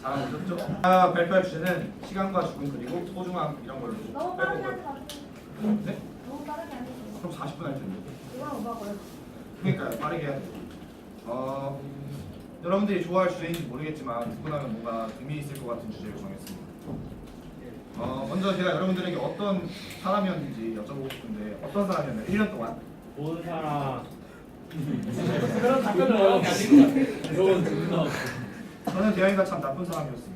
잘하고 있었죠? 발표할 주제는 시간과 죽음 그리고 소중함 이런 걸로 너무 빼볼 빠르게 거예요. 하지 마세요. 네? 너무 빠르게 하지 마세요. 그럼 40분 할 텐데. 이건 오빠 거예요. 그러니까 빠르게 해야 돼. 여러분들이 좋아할 주제인지 모르겠지만 듣고 나면 뭔가 의미 있을 것 같은 주제를 정했습니다. 먼저 제가 여러분들에게 어떤 사람이었는지 여쭤보고 싶은데 어떤 사람이었나요? 1년 동안? 모든 사람 그런 답변을 원하는 게 아닌 것 같아. 그런 증거 저는 대현이가 참 나쁜 사람이었습니다.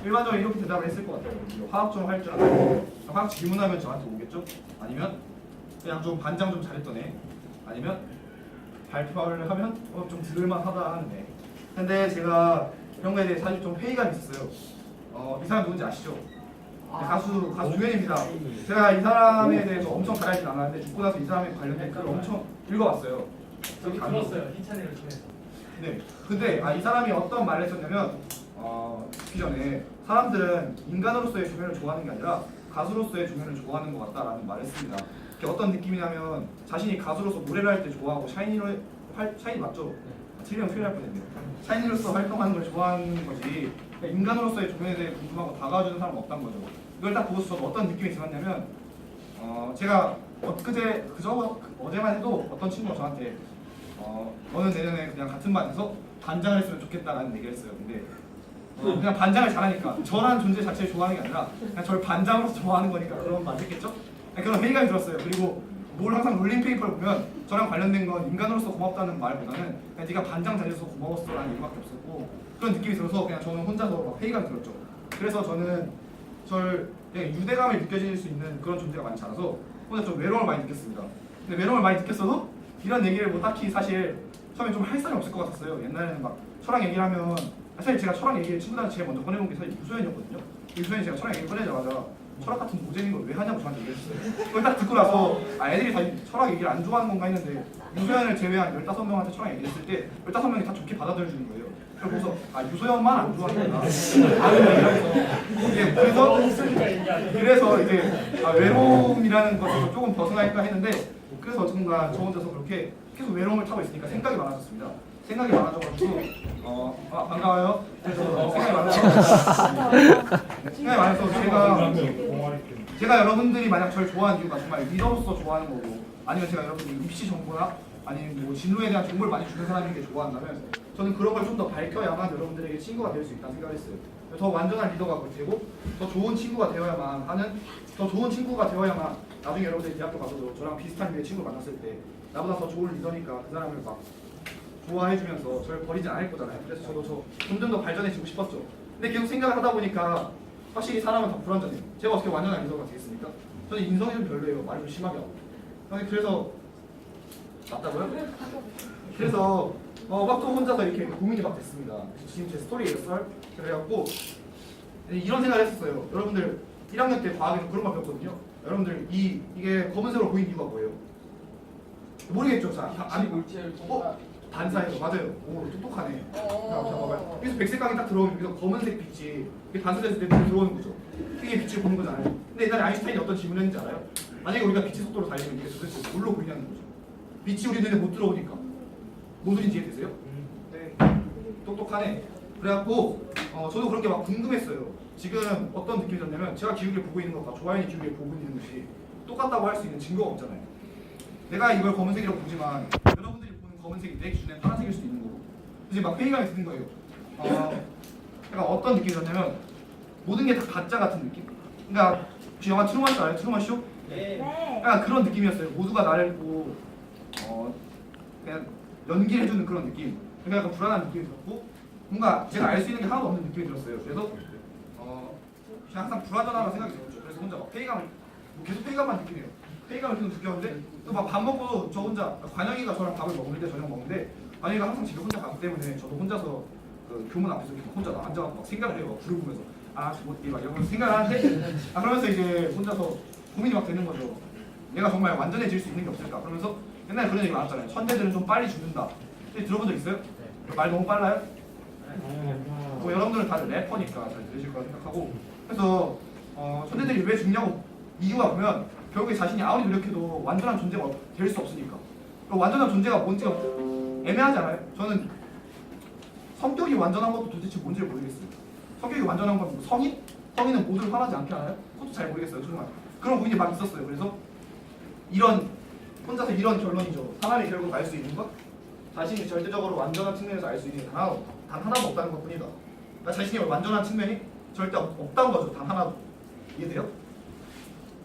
일반적으로 이렇게 대답을 했을 것 같아요. 화학 좀 할 줄 알아요. 화학 질문하면 저한테 오겠죠? 아니면 그냥 좀 반장 좀 잘했던 애. 아니면 발표를 하면 좀 들을만하다 하는 애. 근데 제가 이런 거에 대해 사실 좀 회의감이 있었어요. 이 사람 누군지 아시죠? 가수 유현입니다. 제가 이 사람에 대해서 엄청 잘 알진 않았는데 죽고 나서 이 사람에 관련된 글을 엄청 읽어봤어요. 저기 들었어요. 희찬이를 통해서. 네. 근데 이 사람이 어떤 말을 했었냐면 죽기 전에 사람들은 인간으로서의 조면을 좋아하는 게 아니라 가수로서의 조면을 좋아하는 것 같다라는 말을 했습니다. 그게 어떤 느낌이냐면 자신이 가수로서 노래를 할 때 좋아하고 샤이니 맞죠? 틀리면 큰일 날 뻔했네요. 샤이니로서 활동하는 걸 좋아하는 거지 그러니까 인간으로서의 조면에 대해 궁금하고 다가와주는 사람은 없단 거죠. 이걸 딱 보고서 저도 어떤 느낌이 들었냐면 제가 어제만 해도 어떤 친구가 저한테 너는 내년에 그냥 같은 반에서 반장을 했으면 좋겠다라는 얘기를 했어요. 근데 그냥 반장을 잘하니까 저라는 존재 자체를 좋아하는 게 아니라 그냥 저를 반장으로서 좋아하는 거니까 그런 맞겠죠? 그런 회의감이 들었어요. 그리고 뭘 항상 롤링 페이퍼를 보면 저랑 관련된 건 인간으로서 고맙다는 말보다는 그냥 네가 반장 잘해줘서 고마웠어라는 얘기밖에 없었고 그런 느낌이 들어서 그냥 저는 혼자서 막 회의감이 들었죠. 그래서 저는 그냥 유대감이 느껴질 수 있는 그런 존재가 많지 않아서 혼자 좀 외로움을 많이 느꼈습니다. 근데 외로움을 많이 느꼈어도 이런 얘기를 뭐 딱히 사실 처음에 좀 할 사람이 없을 것 같았어요. 옛날에는 막 철학 얘기를 하면 사실 제가 철학 얘기를 친구들한테 제일 먼저 꺼내본 게 사실 유소연이었거든요. 유소연이 제가 철학 얘기를 꺼내자마자 철학 같은 노잼인 걸 왜 하냐고 저한테 얘기했어요. 그걸 딱 듣고 나서 애들이 다 철학 얘기를 안 좋아하는 건가 했는데 유소연을 제외한 15명한테 철학 얘기를 했을 때 15명이 다 좋게 받아들여주는 거예요. 그래서 유소연만 안 좋아하는구나. 그래서 이제 외로움이라는 것에서 조금 벗어날까 했는데 그래서 정말 저 혼자서 그렇게 계속 외로움을 타고 있으니까 생각이 많아졌습니다. 생각이 많아져가지고 반가워요. 그래서 생각이 많아서 제가 여러분들이 만약 저를 좋아하는 이유가 정말 리더로서 좋아하는 거고 아니면 제가 여러분들 입시 정보나 아니면 뭐 진로에 대한 정보를 많이 주는 사람에게 좋아한다면 저는 그런 걸 좀 더 밝혀야만 여러분들에게 친구가 될 수 있다는 생각을 했어요. 더 완전한 리더가 되고 더 좋은 친구가 되어야만 나중에 여러분들이 대학교 가서도 저랑 비슷한 류의 친구를 만났을 때 나보다 더 좋은 리더니까 그 사람을 막 좋아해주면서 저를 버리진 않을 거잖아요. 그래서 저도 점점 더 발전해지고 싶었죠. 근데 계속 생각을 하다 보니까 확실히 사람은 더 불완전해요. 제가 어떻게 완전한 리더가 되겠습니까? 저는 인성이 좀 별로예요. 말을 좀 심하게 하고. 그래서 맞다고요? 그래서 막 또 혼자서 이렇게 고민이 막 됐습니다. 지금 제 스토리예요, 썰. 그래갖고 이런 생각을 했었어요. 여러분들 1학년 때 과학에서 그런 걸 배웠거든요. 여러분들 이게 검은색으로 보이는 이유가 뭐예요? 모르겠죠? 아니 반사해서 맞아요. 오 똑똑하네. 잠깐만요. 여기서 백색광이 딱 들어오면 여기서 검은색 빛이 반사됐을 때 들어오는 거죠. 이게 빛을 보는 거잖아요. 근데 옛날에 아인슈타인이 어떤 질문을 했는지 알아요? 만약에 우리가 빛의 속도로 달리면 이게 도대체 뭘로 보이냐는 거죠. 빛이 우리 눈에 못 들어오니까. 무슨 소리인지 이해되세요? 네. 똑똑하네. 그래갖고 저도 그렇게 막 궁금했어요. 지금 어떤 느낌이 졌냐면 제가 기울기를 보고 있는 것과 조아연이 기울기를 보고 있는 것이 똑같다고 할 수 있는 증거가 없잖아요. 내가 이걸 검은색이라고 보지만 여러분들이 보는 검은색이 내 기준에 파란색일 수도 있는 거고 이제 막 회의감이 드는 거예요. 제가 어떤 느낌이 졌냐면 모든 게 다 가짜 같은 느낌? 그러니까 혹시 영화 트루먼 쇼 알아요? 트루먼 쇼? 네. 약간 그런 느낌이었어요. 모두가 나를 보고 그냥 연기해주는 그런 느낌. 그러니까 약간 불안한 느낌이 들었고 뭔가 제가 알 수 있는 게 하나도 없는 느낌이 들었어요. 그래서 그냥 항상 불안하다는 생각이 들었죠. 그래서 혼자 막 회의감을 계속 회의감만 느끼네요. 회의감을 계속 느꼈는데 또 막 밥 먹고 저 혼자 관영이가 저랑 밥을 먹는데 저녁 먹는데 관영이가 항상 집에 혼자 가기 때문에 저도 혼자서 그 교문 앞에서 이렇게 혼자 앉아서 막 생각을 해요. 불을 보면서 저것이 막 이런 생각을 하는데 그러면서 이제 혼자서 고민이 막 되는 거죠. 내가 정말 완전해질 수 있는 게 없을까? 그러면서 옛날에 그런 얘기 많았잖아요. 천재들은 좀 빨리 죽는다. 들어본 적 있어요? 말 너무 빨라요? 뭐 여러분들은 다들 래퍼니까 잘 들으실 거라 생각하고 그래서 천재들이 왜 죽냐고 이유가 보면 결국에 자신이 아무리 노력해도 완전한 존재가 될 수 없으니까. 완전한 존재가 뭔지가 애매하잖아요. 저는 성격이 완전한 것도 도대체 뭔지 모르겠어요. 성격이 완전한 건 뭐 성인? 성인은 모두를 화나지 않게 하나요? 그것도 잘 모르겠어요. 정말 그런 고민이 막 있었어요. 그래서 이런 혼자서 이런 결론이죠. 사람이 결국 알 수 있는 것, 자신이 절대적으로 완전한 측면에서 알 수 있는 게 단 하나도 없다는 것뿐이다. 그러니까 자신이 완전한 측면이 절대 없다는 거죠. 단 하나도. 이해돼요?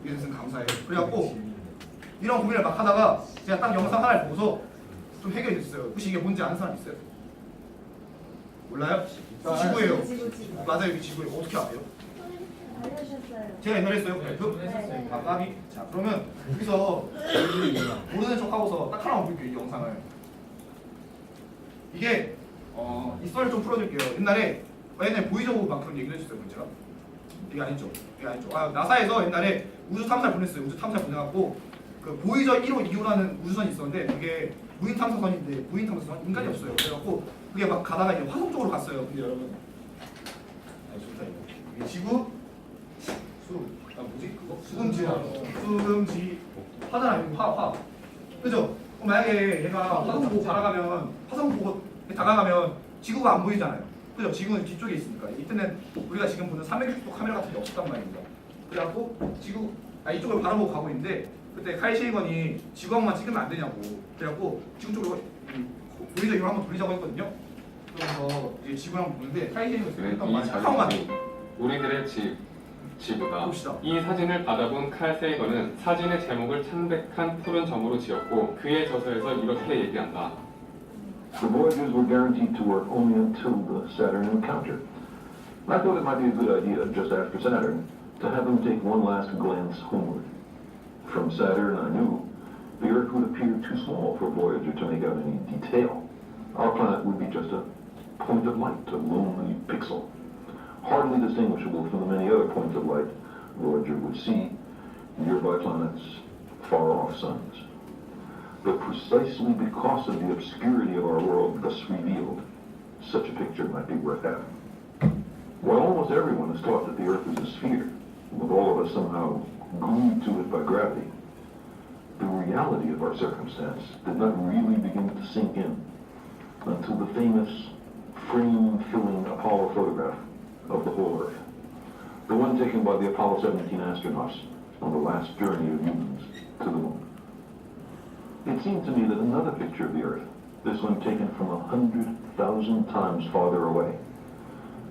이해됐으면 감사해요. 그래갖고 이런 고민을 막 하다가 제가 딱 영상 하나를 보고서 좀 해결이 됐어요. 혹시 이게 뭔지 아는 사람 있어요? 몰라요? 지구예요. 지구. 맞아요, 이게 지구예요. 어떻게 아세요? 알려주셨어요. 제가 옛날에 네. 했어요. 아, 까비. 자, 그러면 여기서 모르는 척 하고서 딱 하나만 볼게요, 이 영상을. 이게 이 썰을 좀 풀어드릴게요. 옛날에 보이저고 막 그런 얘기를 해줬어요, 제가. 이게 아니죠. 이게 아니죠. 나사에서 옛날에 우주 탐사를 보냈어요. 우주 탐사를 보내갖고 그 보이저 1호, 2호라는 우주선이 있었는데 그게 무인 탐사선인데 무인 탐사선 인간이 없어요. 그래갖고 그게 막 가다가 이제 화성 쪽으로 갔어요. 근데 여러분, 좋다 이거. 이게 지구 뭐지 그거? 수금지 화잖아요. 화. 그죠? 그럼 만약에 얘가 화성 보고 다가가면 지구가 안 보이잖아요. 그죠? 지구는 뒤쪽에 있으니까. 이때는 우리가 지금 보는 360도 카메라 같은 게 없었단 말입니다. 그래갖고 이쪽을 바라보고 가고 있는데 그때 카이 실건이 지구왕만 찍으면 안 되냐고. 그래갖고 지구 쪽으로 보이저 이걸 한번 돌리자고 했거든요. 그래서 이제 지구왕 보는데 카이 실건이 했던 말이 잠깐만. 우리들의 지구다. 봅시다. 이 사진을 받아본 칼 세이건은 사진의 제목을 창백한 푸른 점으로 지었고 그의 저서에서 이렇게 얘기한다. The voyages were guaranteed to work only until the Saturn encounter. I thought it might be a good idea, just after Saturn, to have them take one last glance homeward. From Saturn, I knew the Earth would appear too small for Voyager to make out any detail. Our planet would be just a point of light, a lonely pixel, hardly distinguishable from the many other points of light Voyager would see, nearby planets, far-off suns. But precisely because of the obscurity of our world thus revealed, such a picture might be worth having. While almost everyone is taught that the Earth is a sphere, with all of us somehow glued to it by gravity, the reality of our circumstance did not really begin to sink in until the famous frame-filling Apollo photograph of the whole Earth, the one taken by the Apollo 17 astronauts on the last journey of humans to the moon. It seemed to me that another picture of the Earth, this one taken from 100,000 times farther away,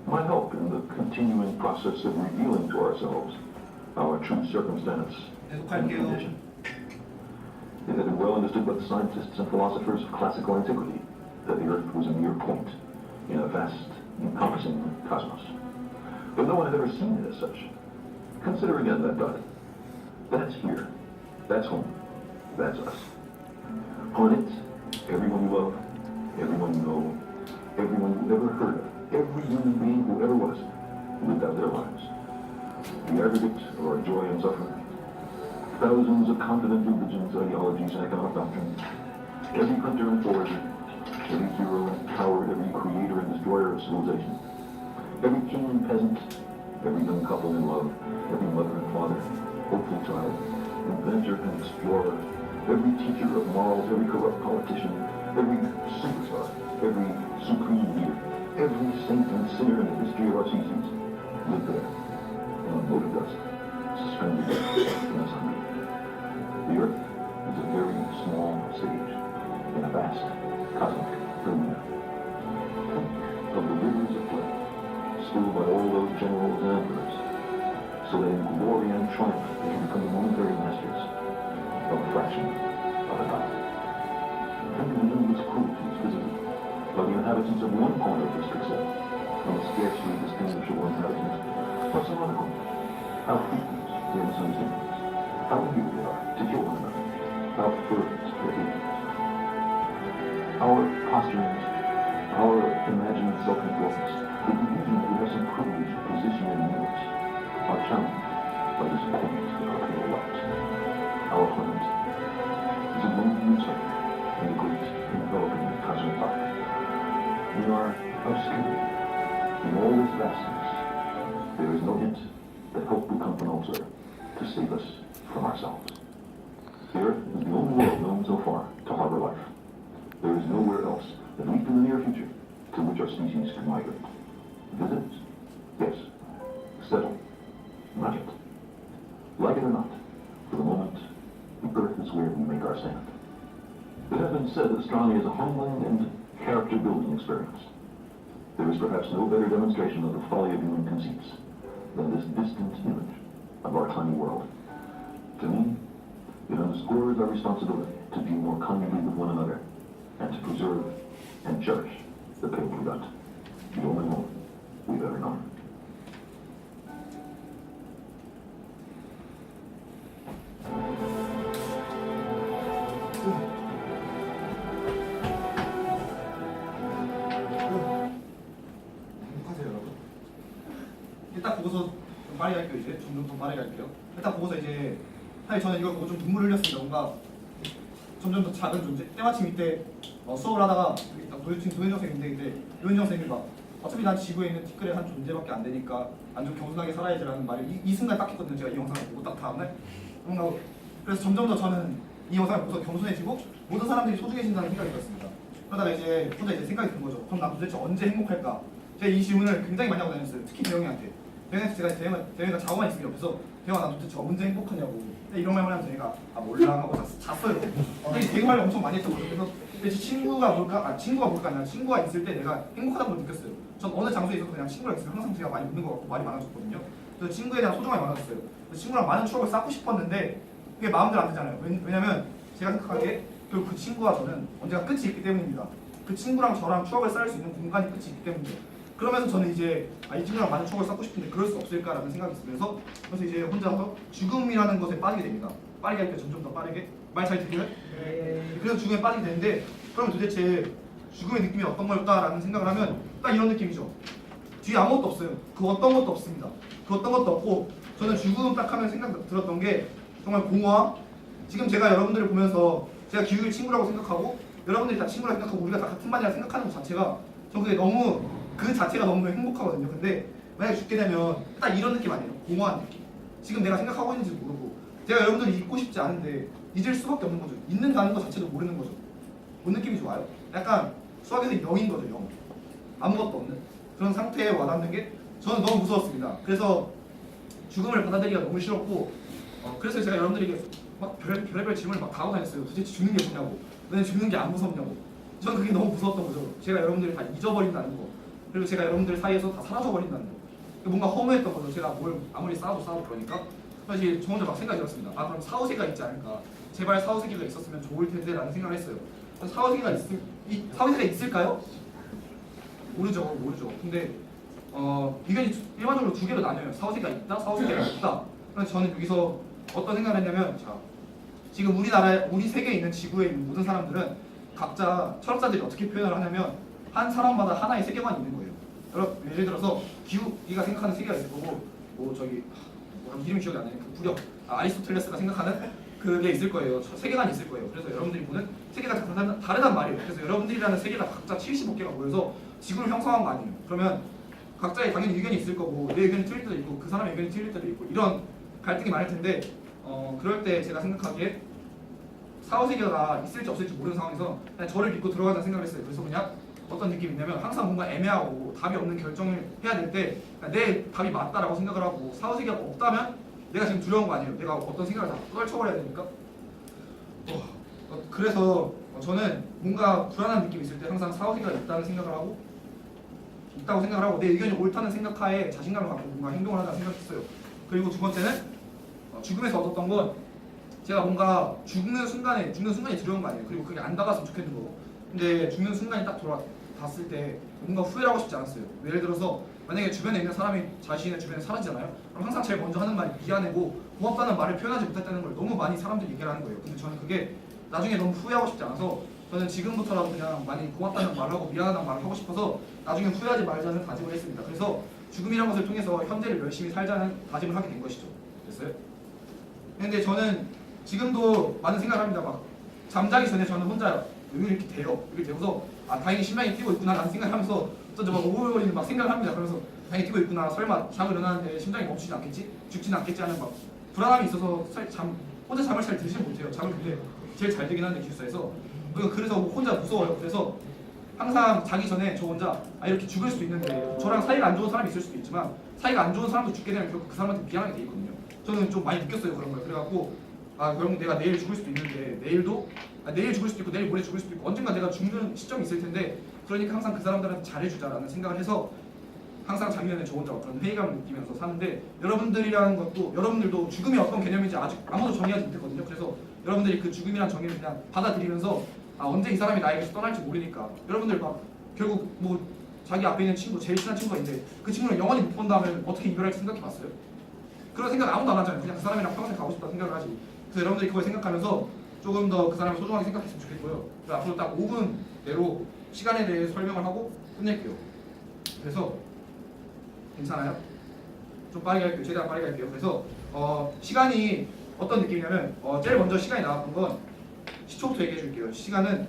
might help in the continuing process of revealing to ourselves our true circumstance and condition. It had been well understood by the scientists and philosophers of classical antiquity that the Earth was a mere point in a vast, encompassing cosmos. But no one had ever seen it as such. Consider again that dot. That's here. That's home. That's us. On it, everyone you love, everyone you know, everyone you ever heard of, every human being who ever was, lived out their lives. The aggregate of our joy and suffering, thousands of continent religions, ideologies, and economic doctrines, every hunter and forager, every hero and coward, every creator and destroyer of civilization, every king and peasant, every young couple in love, every mother and father, hopeful child, inventor and explorer, every teacher of morals, every corrupt politician, every superstar, every supreme leader, every saint and sinner in the history of our species lived there, on a mote of dust, suspended in the sun. The Earth is a very small stage in a vast cosmic arena. Think of the rivers of blood spilled by all those generals and emperors, so that in glory and triumph they can become the momentary masters of a fraction of a dot. Think of the endless cruelties visited by the inhabitants of one corner of this pixel from a scarcely distinguishable inhabitant of some other corner. How frequent their misunderstandings, how eager they are to kill one another, how fervent their hatred. Our posturings, our imagined self-importance, the illusion that we have some privileged position in the universe, are challenged by this point of our pale light. Our planet is a lonely sight in the great enveloping cosmic arc. We are obscure. In all this vastness, there is no hint that hope will come from elsewhere to save us from ourselves. The Earth is the only world known so far to harbor life. There is nowhere else, at least in the near future, to which which our species can migrate. Visit? Yes. Settle? Not yet. Like it or not, for the moment, the earth is where we make our stand. It has been said that astronomy is a humbling and character-building experience. There is perhaps no better demonstration of the folly of human conceits than this distant image of our tiny world. To me, it underscores our responsibility to deal more kindly with one another and to preserve and cherish the pale blue dot, the only one we've ever known. 행복하세요, 여러분. 일단 보고서 좀 빠르게 할게요. 이제 점점 더 빠르게 할게요. 일단 보고서 이제 사실 저는 이걸 보고 좀 눈물 흘렸습니다. 뭔가 점점 더 작은 존재. 때마침 이때 수업을 하다가 도현정 선생님인데 그때 도현정 선생님이 막 어차피 난 지구에 있는 티끌의 한 존재밖에 안 되니까 안 좀 겸손하게 살아야지라는 말을 이 순간 딱 했거든요. 제가 이 영상을 보고 딱 다음날 뭔가 그래서 점점 더 저는 이 영상을 보고서 겸손해지고 모든 사람들이 소중해진다는 생각이 들었습니다. 그러다가 이제 혼자 이제 생각이 든 거죠. 그럼 난 도대체 언제 행복할까? 제가 이 질문을 굉장히 많이 하고 다녔어요. 특히 대영이한테. 대영이가 자고만 있으면 옆에서 대영아 난 도대체 언제 행복하냐고. 근데 이런 말만 하면 대영이가 아 몰라 하고 잤어요. 근데 되게 말을 엄청 많이 했던 거예요. 그래서 근데 친구가 아니라 친구가 있을 때 내가 행복하다는 걸 느꼈어요. 전 어느 장소에 있어도 그냥 친구랑 있으면 항상 제가 많이 웃는 것 같고 말이 많아졌거든요. 그래서 친구에 대한 소중함이 많아졌어요. 그래서 친구랑 많은 추억을 쌓고 싶었는데 그게 마음대로 안 되잖아요. 왜냐면 제가 생각하기에 그 친구와 저는 언제가 끝이 있기 때문입니다. 그 친구랑 저랑 추억을 쌓을 수 있는 공간이 끝이 있기 때문이에요. 그러면서 저는 이제 이 친구랑 많은 추억을 쌓고 싶은데 그럴 수 없을까라는 생각이 들면서 그래서 이제 혼자서 죽음이라는 것에 빠지게 됩니다. 빠르게 할 때 점점 더 빠르게 말 잘 들려요? 네. 그래서 죽음에 빠지게 되는데 그러면 도대체 죽음의 느낌이 어떤 걸까라는 생각을 하면 딱 이런 느낌이죠. 뒤에 아무것도 없어요. 그 어떤 것도 없습니다. 그 어떤 것도 없고 저는 죽음 딱 하면 생각 들었던 게 정말 공허함. 지금 제가 여러분들을 보면서 제가 기욱을 친구라고 생각하고 여러분들이 다 친구라고 생각하고 우리가 다 같은 반이라 생각하는 것 자체가 저 그게 너무 그 자체가 너무 행복하거든요. 근데 만약에 죽게 되면 딱 이런 느낌 아니에요? 공허한 느낌. 지금 내가 생각하고 있는지 모르고 제가 여러분들이 잊고 싶지 않은데 잊을 수밖에 없는 거죠. 잊는다는 것 자체도 모르는 거죠. 뭔 느낌이 좋아요? 약간 수학에서 0인 거죠. 0. 아무것도 없는 그런 상태에 와닿는 게 저는 너무 무서웠습니다. 그래서 죽음을 받아들이기가 너무 싫었고 그래서 제가 여러분들에게 막 별의별 질문을 막 다 하고 다녔어요. 도대체 죽는 게 뭐냐고. 왜 죽는 게 안 무섭냐고. 저는 그게 너무 무서웠던 거죠. 제가 여러분들을 다 잊어버린다는 거. 그리고 제가 여러분들 사이에서 다 사라져버린다는 거. 뭔가 허무했던 거죠. 제가 뭘 아무리 싸워도 그러니까. 사실 저 혼자 막 생각이 들었습니다. 아 그럼 사후세계가 있지 않을까. 제발 사후세계가 있었으면 좋을 텐데 라는 생각을 했어요. 사후세계가 있을까요? 모르죠. 근데 의견이 일반적으로 두 개로 나뉘어요. 사후세계가 있다, 사후세계가 없다. 그래서 저는 여기서 어떤 생각을 했냐면 자, 지금 우리 세계에 있는 지구에 있는 모든 사람들은 각자 철학자들이 어떻게 표현을 하냐면 한 사람마다 하나의 세계관이 있는 거예요. 예를 들어서 기욱이가 생각하는 세계가 있을 거고 이름이 기억이 안 나네. 그 부력 아리스토텔레스가 생각하는 그게 있을 거예요. 세계관이 있을 거예요. 그래서 여러분들이 보는 세계가 다르단 말이에요. 그래서 여러분들이라는 세계가 각자 75개가 모여서 지구를 형성한 거 아니에요. 그러면 각자의 당연히 의견이 있을 거고 내 의견이 틀릴 때도 있고 그 사람의 의견이 틀릴 때도 있고 이런 갈등이 많을 텐데 그럴 때 제가 생각하기에 사후세계가 있을지 없을지 모르는 상황에서 그냥 저를 믿고 들어가자는 생각을 했어요. 그래서 그냥 어떤 느낌이 있냐면 항상 뭔가 애매하고 답이 없는 결정을 해야 될 때 내 답이 맞다라고 생각을 하고 사후세계가 없다면 내가 지금 두려운 거 아니에요. 내가 어떤 생각을 다 떨쳐버려야 되니까. 그래서 저는 뭔가 불안한 느낌이 있을 때 항상 사후세계가 있다고 생각을 하고 내 의견이 옳다는 생각하에 자신감을 갖고 뭔가 행동을 하자는 생각했어요. 그리고 두 번째는 죽음에서 얻었던 건 제가 뭔가 죽는 순간이 두려운 거 아니에요. 그리고 그게 안 다가왔으면 좋겠는 거고. 근데 죽는 순간이 딱 돌아왔을 때 뭔가 후회를 하고 싶지 않았어요. 예를 들어서 만약에 주변에 있는 사람이 자신의 주변에 사라지잖아요. 그럼 항상 제일 먼저 하는 말이 미안하고 고맙다는 말을 표현하지 못했다는 걸 너무 많이 사람들이 얘기를 하는 거예요. 근데 저는 그게 나중에 너무 후회하고 싶지 않아서 저는 지금부터라도 그냥 많이 고맙다는 말을 하고 미안하다는 말을 하고 싶어서 나중에 후회하지 말자는 다짐을 했습니다. 그래서 죽음이라는 것을 통해서 현재를 열심히 살자는 다짐을 하게 된 것이죠. 됐어요? 근데 저는 지금도 많은 생각을 합니다. 막 잠자기 전에 저는 혼자 여기 이렇게 대고서 다행히 심장이 뛰고 있구나 라는 생각을 하면서 어쩐지 막 오글거리는 막 생각을 합니다. 그래서 다행히 뛰고 있구나. 설마 잠을 일어나는데 심장이 멈추지 않겠지? 죽지는 않겠지 하는 막 불안함이 있어서 혼자 잠을 잘 들지 못해요. 잠을 근데 제일 잘 들긴 하는데 기숙사에서 그래서 혼자 무서워요. 그래서 항상 자기 전에 저 혼자 이렇게 죽을 수도 있는데 저랑 사이가 안 좋은 사람이 있을 수도 있지만 사이가 안 좋은 사람도 죽게 되면 결국 그 사람한테 미안하게 돼 있거든요. 저는 좀 많이 느꼈어요 그런 걸. 그래갖고 그럼 내가 내일 죽을 수도 있는데 내일 죽을 수도 있고 내일 모레 죽을 수도 있고 언젠가 내가 죽는 시점이 있을 텐데 그러니까 항상 그 사람들한테 잘해주자라는 생각을 해서 항상 자기 전에 저 혼자 그런 회의감을 느끼면서 사는데 여러분들도 죽음이 어떤 개념인지 아직 아무도 정의하지 못했거든요. 그래서 여러분들이 그 죽음이란 정의를 그냥 받아들이면서 언제 이 사람이 나에게서 떠날지 모르니까 여러분들 막 결국 뭐 자기 앞에 있는 친구 제일 친한 친구가 있는데 그 친구를 영원히 못 본다면 어떻게 이별할지 생각해봤어요? 그런 생각 아무도 안 하잖아요. 그냥 그 사람이랑 평생 가고 싶다 생각을 하지. 그래서 여러분들이 그걸 생각하면서 조금 더 그 사람을 소중하게 생각했으면 좋겠고요. 그래서 앞으로 딱 5분 내로 시간에 대해 설명을 하고 끝낼게요. 그래서 괜찮아요? 좀 빠르게 할게요. 최대한 빠르게 할게요. 그래서 시간이 어떤 느낌이냐면 제일 먼저 시간이 나왔던 건 시초부터 얘기해 줄게요. 시간은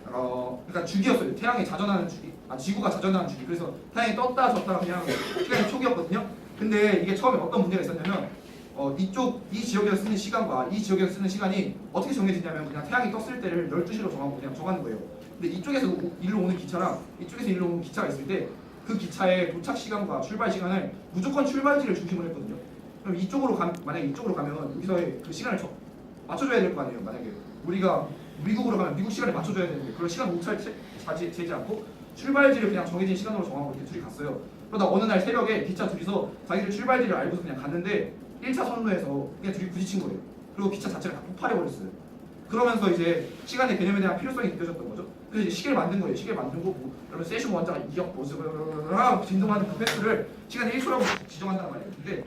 그러니까 주기였어요. 태양이 자전하는 주기, 지구가 자전하는 주기. 그래서 태양이 떴다 졌다 그냥 시간이 초기였거든요. 근데 이게 처음에 어떤 문제가 있었냐면 이 지역에서 쓰는 시간과 이 지역에서 쓰는 시간이 어떻게 정해지냐면 그냥 태양이 떴을 때를 12시로 정하고 그냥 정하는 거예요. 근데 이쪽에서 일로 오는 기차랑 이쪽에서 일로 오는 기차가 있을 때 그 기차의 도착 시간과 출발 시간을 무조건 출발지를 중심으로 했거든요. 그럼 만약에 이쪽으로 가면 여기서의 그 시간을 맞춰줘야 될 거 아니에요. 만약에 우리가 미국으로 가면 미국 시간에 맞춰줘야 되는데 그런 시간 오차를 재지 않고 출발지를 그냥 정해진 시간으로 정하고 이렇게 둘이 갔어요. 그러다 어느 날 새벽에 기차 둘이서 자기들 출발지를 알고서 그냥 갔는데 1차 선로에서 그냥 둘이 부딪힌 거예요. 그리고 기차 자체가 다 폭발해버렸어요. 그러면서 이제 시간의 개념에 대한 필요성이 느껴졌던 거죠. 그래서 이제 시계를 만든 거예요. 시계를 만들고 여러분 세슘 원자가 2억 보스 진동하는 그 횟수를 시간의 1초라고 지정한다는 말이에요. 근데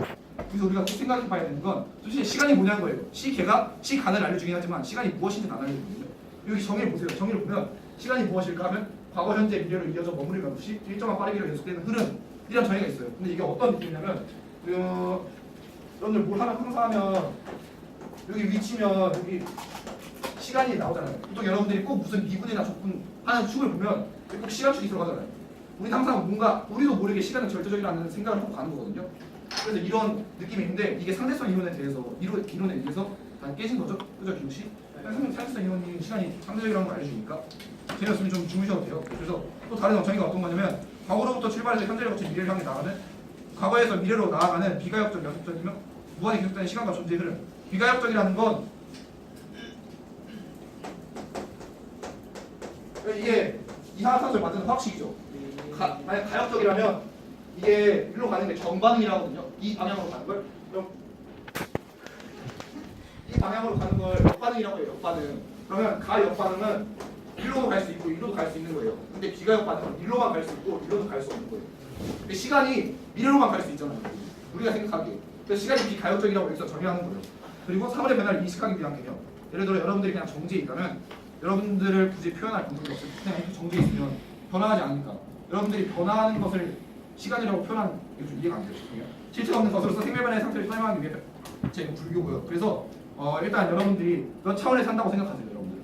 그래서 우리가 꼭 생각해 봐야 되는 건 도대체 시간이 뭐냐는 거예요. 시간을 알려주긴 하지만 시간이 무엇인지 안 알려주거든요. 여기 정의를 보세요. 정의를 보면 시간이 무엇일까 하면 과거, 현재, 미래로 이어져 머무르는 것 없이 일정한 빠르기로 연속되는 흐름 이런 정의가 있어요. 근데 이게 어떤 느낌이냐면 여러분들 뭘 하나 항상 하면 여기 위치면 여기 시간이 나오잖아요. 보통 여러분들이 꼭 무슨 미분이나 적분 하는 축을 보면 꼭 시간축이 들어가잖아요. 우리는 항상 뭔가 우리도 모르게 시간은 절대적이라는 생각을 하고 가는 거거든요. 그래서 이런 느낌이 있는데 이게 상대성 이론에 의해서 다 깨진 거죠. 그죠, 기욱 씨? 상대성 이론이 시간이 상대적이라는 걸 알려주니까 재미없으면 좀 주무셔도 돼요. 그래서 또 다른 정의가 어떤 거냐면 과거로부터 출발해서 현재를 거쳐 미래를 향해 나가는 과거에서 미래로 나아가는 비가역적 연속적이며 무한히 계속되는 시간과 존재의 흐름. 비가역적이라는 건 이게 이산화탄소를 만드는 화학식이죠. 만약 가역적이라면 이게 일로 가는 게 정반응이라고 하거든요. 이 방향으로 가는 걸 그럼 이 방향으로 가는 걸 역반응이라고 해요. 역반응. 그러면 가역반응은 일로도 갈 수 있고 일로도 갈 수 있는 거예요. 근데 비가역반응은 일로만 갈 수 있고 일로도 갈 수 없는 거예요. 근데 시간이 미래로만 갈 수 있잖아요. 우리가 생각하기에. 그래서 시간이 비가역적이라고 여기서 정의하는 거예요. 그리고 사물의 변화를 인식하기 위한 개념. 예를 들어 여러분들이 그냥 정지에 있다면 여러분들을 굳이 표현할 방법이 없을 때 그냥 정지에 있으면 변화하지 않으니까 여러분들이 변화하는 것을 시간이라고 표현하는 게 좀 이해가 안 돼요. 실체가 없는 것으로서 생멸변화의 상태를 설명하기 위해 제가 불교고요. 그래서 일단 여러분들이 몇 차원에 산다고 생각하세요, 여러분들?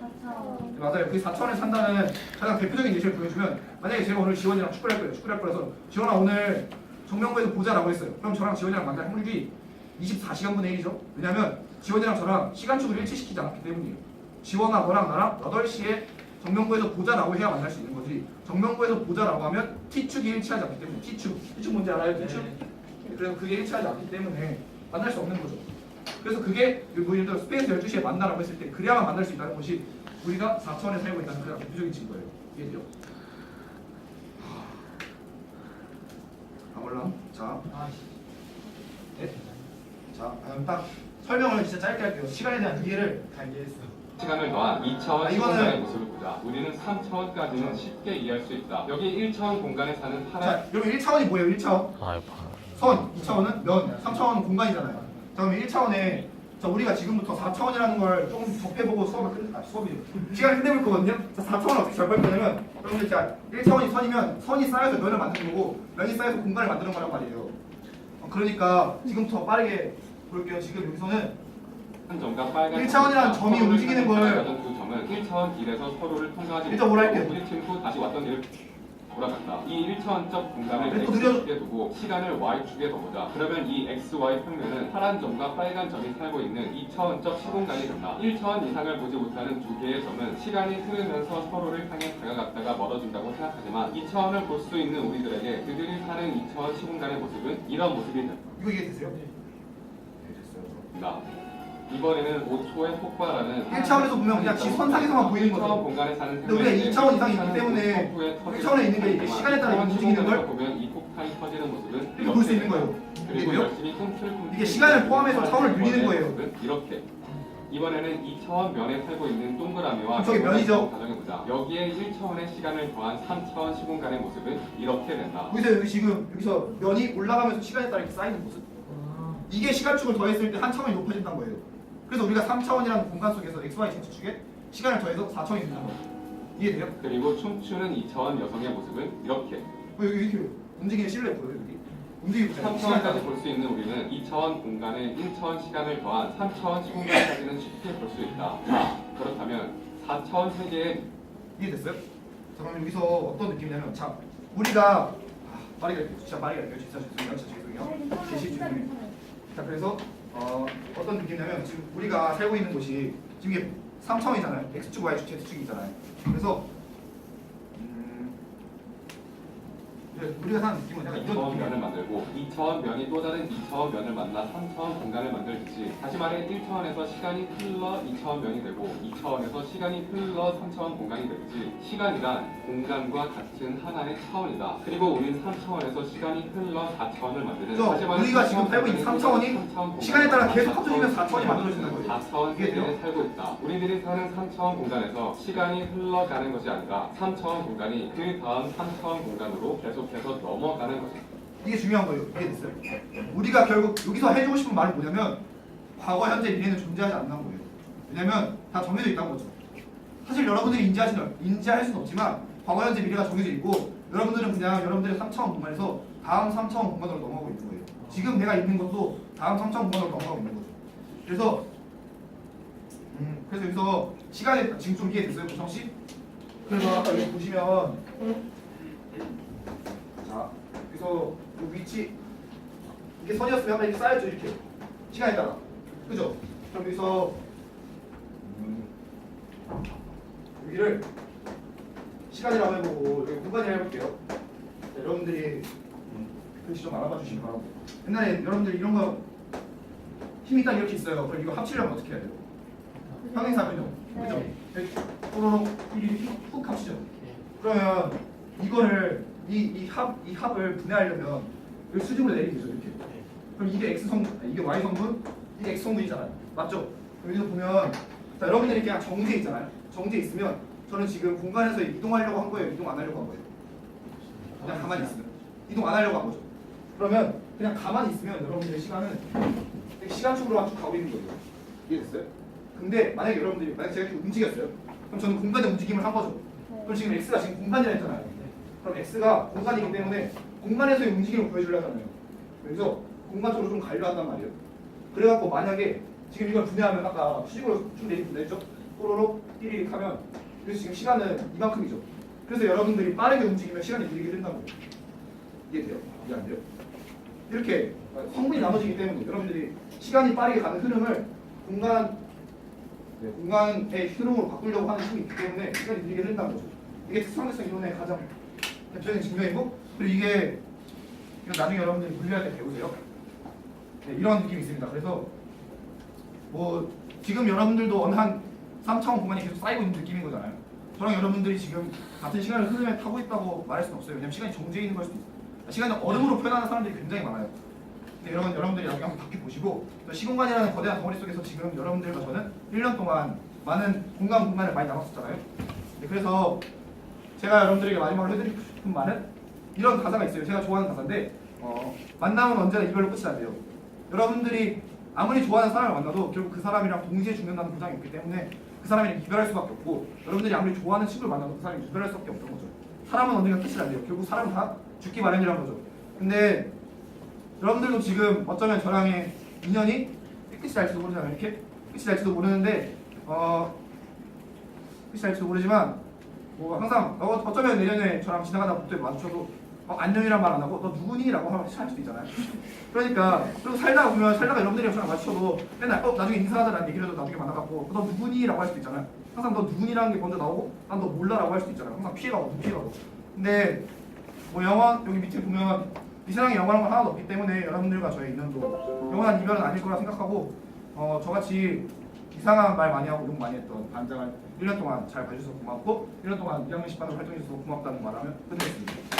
4차원. 맞아요. 그 4차원에 산다는 가장 대표적인 예시를 보여주면 만약에 제가 오늘 지원이랑 축구를 할 거예요. 축구를 할 거라서 지원아 오늘 정명구에서 보자라고 했어요. 그럼 저랑 지원이랑 만날 확률이 24시간분의 1이죠. 왜냐면 지원이랑 저랑 시간축을 일치시키지 않았기 때문이에요. 지원아 너랑 나랑 8시에 정명구에서 보자라고 해야 만날 수 있는 거지. 정명구에서 보자라고 하면 T축이 일치하지 않기 때문에 T축 뭔지 알아요? T축? 그래서 그게 일치하지 않기 때문에 만날 수 없는 거죠. 그래서 그게 뭐 예를 들어 스페이스 12시에 만나라고 했을 때 그래야만 만날 수 있다는 것이 우리가 4차원에 살고 있다는 가장 대표적인 증거예요. 이해돼요? 몰라. 자, 네? 자, 딱 설명을 진짜 짧게 할게요. 시간에 대한 이해를 다 이해했어. 시간을 더한 2차원 이거는- 시공간의 모습을 보자. 우리는 3차원까지는 쉽게 이해할 수 있다. 여기 1차원 공간에 사는 하나 자, 여러분 1차원이 뭐예요? 1차원? 선, 2차원은 면, 3차원은 공간이잖아요. 자, 그럼 1차원에 자, 우리가 지금부터 4차원이라는 걸 조금 접해보고 수업이 시간을 끝내볼 거거든요. 자, 4차원을 어떻게 접할 거냐면 여러분들 자, 1차원이 선이면 선이 쌓여서 면을 만드는 거고 면이 쌓여서 공간을 만드는 거란 말이에요. 그러니까 지금부터 빠르게 볼게요. 지금 여기서는 한 점과 빨간 1차원이라는 점이 움직이는 걸 두 점은 1차원 길에서 서로를 통과하지 일단 뭐라 할게요? 부딪힌 후 다시 왔던 일을 돌아간다. 이 1차원적 공간을 또 느려- X축에 두고 시간을 Y축에 둬보자. 그러면 이 XY 평면은 파란 점과 빨간 점이 살고 있는 2차원적 시공간이 된다. 1차원 이상을 보지 못하는 두 개의 점은 시간이 흐르면서 서로를 향해 다가갔다가 멀어진다고 생각하지만 2차원을 볼 수 있는 우리들에게 그들이 사는 2차원 시공간의 모습은 이런 모습이 된다. 이거 이해되세요? 네, 됐어요. 이번에는 5초의 폭발하는 1차원에서 보면 그냥 지선상에서만 보이는 거죠. 1차원 공간에 사는 근데 우리가 2차원 이상이 있기 때문에 1차원에 있는 게 이게 시간에 따라 움직이는 걸 보면 이 폭탄이 터지는 모습은 이렇게 볼 수 있는 거예요. 그리고 이게요? 열심히 꿈틀꿈틀 이게 시간을 포함해서 차원을 늘리는 거예요. 이렇게 이번에는 2차원 면에 살고 있는 동그라미와 저게 면이죠. 가정해보자. 여기에 1차원의 시간을 더한 3차원 시공간의 모습은 이렇게 된다. 여기서 여기 지금 여기서 면이 올라가면서 시간에 따라 이렇게 쌓이는 모습. 이게 시간축을 더했을 때 한 차원이 높아진다는 거예요. 그래서 우리가 3차원이라는 공간 속에서 XY Z축에 시간을 더해서 4차원이 된다는 거예요. 이해돼요? 그리고 춤추는 2차원 여성의 모습은 이렇게 여기 이렇게 움직이는 실루엣 보여요 여기. 움직이고 있잖아요. 시간에 따라. 3차원까지 볼 수 있는 우리는 2차원 공간에 1차원 시간을 더한 3차원 시공간까지는 쉽게 볼 수 있다. 자, 그렇다면 4차원 세계의 이해됐어요? 자 그럼 여기서 어떤 느낌이냐면 자 우리가 말이 갈게요. 진짜 말이 갈게요. 진짜 죄송해요. 진짜 죄송해요. 제시 죄송해요. 자 그래서 어떤 느낌이냐면 지금 우리가 살고 있는 곳이 지금 이게 3차원이잖아요. X축, Y축, Z축이 있잖아요. 그래서 우리가 사는 느낌은 약간 이런 2차원 느낌이에요. 면을 만들고 2차원 면이 또 다른 2차원 면을 만나 3차원 공간을 만들듯이 다시 말해 1차원에서 시간이 흘러 2차원 면이 되고 2차원에서 시간이 흘러 3차원 공간이 되듯이 시간이란 공간과 같은 하나의 차원이다. 그리고 우린 3차원에서 시간이 흘러 4차원을 만드는 그래서 다시 말해 우리가 지금 살고 있는 3차원이 3차원 시간에 따라 계속 공간과 합쳐지면서 4차원이 만들어진다는 거예요. 4차원 이해돼요? 세계에 살고 있다. 우리들이 사는 3차원 공간에서 시간이 흘러가는 것이 아니라 3차원 공간이 그 다음 3차원 공간으로 계속해서 넘어가는 것이다. 이게 중요한 거예요. 이해됐어요? 우리가 결국 여기서 해주고 싶은 말이 뭐냐면 과거, 현재, 미래는 존재하지 않는 거예요. 왜냐면 다 정해져 있다는 거죠. 사실 여러분들이 인지할 수는 없지만 과거, 현재, 미래가 정해져 있고 여러분들은 그냥 여러분들의 3차원 공간에서 다음 3차원 공간으로 넘어가고 있는 거예요. 지금 내가 있는 것도 다음 3차원 공간으로 넘어가고 있는 거죠. 그래서 여기서 시간에 지금 좀 이해됐어요, 구성 씨? 그래서 아까 여기 보시면 자, 그래서 이 위치 이게 선이었으면 한번 이렇게 쌓여져 이렇게 시간에 따라, 그죠? 그럼 여기서 여기를 시간이라고 해보고 여기 공간이라고 해볼게요. 자, 여러분들이 글씨 좀 알아봐 주시기 바랍니다. 옛날에 여러분들 이런 거 힘이 딱 이렇게 있어요. 그럼 이거 합치려면 어떻게 해야 돼요? 평행사변형, 그죠? 이렇게 또로록 이렇게 훅 합치죠. 그러면 이거를 이 합을 분해하려면 여기 수직으로 내리면 되죠, 이렇게. 그럼 이게 X 성분, 이게 Y 성분, 이게 X 성분이잖아요. 맞죠? 여기서 보면 자, 여러분들이 그냥 정지에 있잖아요. 정지에 있으면 저는 지금 공간에서 이동하려고 한 거예요, 이동 안 하려고 한 거예요? 그냥 가만히 있으면 이동 안 하려고 한 거죠. 그러면 그냥 가만히 있으면 여러분들의 시간은 시간축으로만 쭉 가고 있는 거예요. 이해됐어요? 근데 만약에 여러분들이 제가 이렇게 움직였어요. 그럼 저는 공간의 움직임을 한 거죠. 그럼 지금 X가 지금 공간이라 했잖아요. 그럼 X가 공간이기 때문에 공간에서의 움직임을 보여주려고 하잖아요. 그래서 공간 쪽으로 좀 가려 한단 말이에요. 그래갖고 만약에 지금 이걸 분해하면 아까 수직으로 쭉 내리죠? 꼬로록 띠리릭 하면 그래서 지금 시간은 이만큼이죠. 그래서 여러분들이 빠르게 움직이면 시간이 느리게 된다는 거예요. 이해돼요? 이해 안 돼요? 이렇게 성분이 나눠지기 때문에 여러분들이 시간이 빠르게 가는 흐름을 공간의 흐름으로 바꾸려고 하는 힘이 있기 때문에 시간이 느리게 된다는 거죠. 이게 특성대성 이론의 가장 대표적인 증명이고, 그리고 이게 이건 나중에 여러분들이 물리할 때 배우세요. 네, 이런 느낌이 있습니다. 그래서 뭐 지금 여러분들도 어느 한 3차원 공간이 계속 쌓이고 있는 느낌인 거잖아요. 저랑 여러분들이 지금 같은 시간을 흐름에 타고 있다고 말할 수는 없어요. 왜냐면 시간이 정지해 있는 걸 수도 있어요. 시간을 얼음으로 표현하는 사람들이 굉장히 많아요. 근데 여러분들이 나중에 한번 바퀴 보시고 시공간이라는 거대한 덩어리 속에서 지금 여러분들과 저는 1년 동안 많은 공간을 많이 나눴었잖아요. 네, 그래서 제가 여러분들에게 마지막으로 해드리고 싶은 말은 이런 가사가 있어요. 제가 좋아하는 가사인데 만남은 언제나 이별로 끝이 안 돼요. 여러분들이 아무리 좋아하는 사람을 만나도 결국 그 사람이랑 동시에 죽는다는 보장이 있기 때문에 그 사람이랑 이별할 수밖에 없고, 여러분들이 아무리 좋아하는 친구를 만나도 그 사람이 이별할 수밖에 없던 거죠. 사람은 언젠가 끝이 안 돼요. 결국 사람은 다 죽기 마련이라는 거죠. 근데 여러분들도 지금 어쩌면 저랑의 인연이 끝이 날지도 모르잖아요. 이렇게 끝이 날지도 모르는데 끝이 날지도 모르지만 뭐 항상 어쩌면 내년에 저랑 지나가다 복도에 마주쳐도 안녕이란 말 안 하고 너 누구니? 라고 할 수도 있잖아요. 그러니까 그리고 살다가 여러분들이랑 저랑 마주쳐도 맨날 나중에 인사하자라는 얘기를 해도 나중에 만나갖고 너 누구니? 라고 할 수도 있잖아요. 항상 너 누구니라는 게 먼저 나오고 난 너 몰라 라고 할 수도 있잖아요. 항상 피해가고 근데 뭐 여기 밑에 보면 이 세상에 영원한 건 하나도 없기 때문에 여러분들과 저의 인연도 영원한 이별은 아닐 거라 생각하고 저같이 이상한 말 많이 하고 욕 많이 했던 반장을 1년 동안 잘 봐주셔서 고맙고 1년 동안 2학년 10반으로 활동해주셔서 고맙다는 말하면 끝내겠습니다.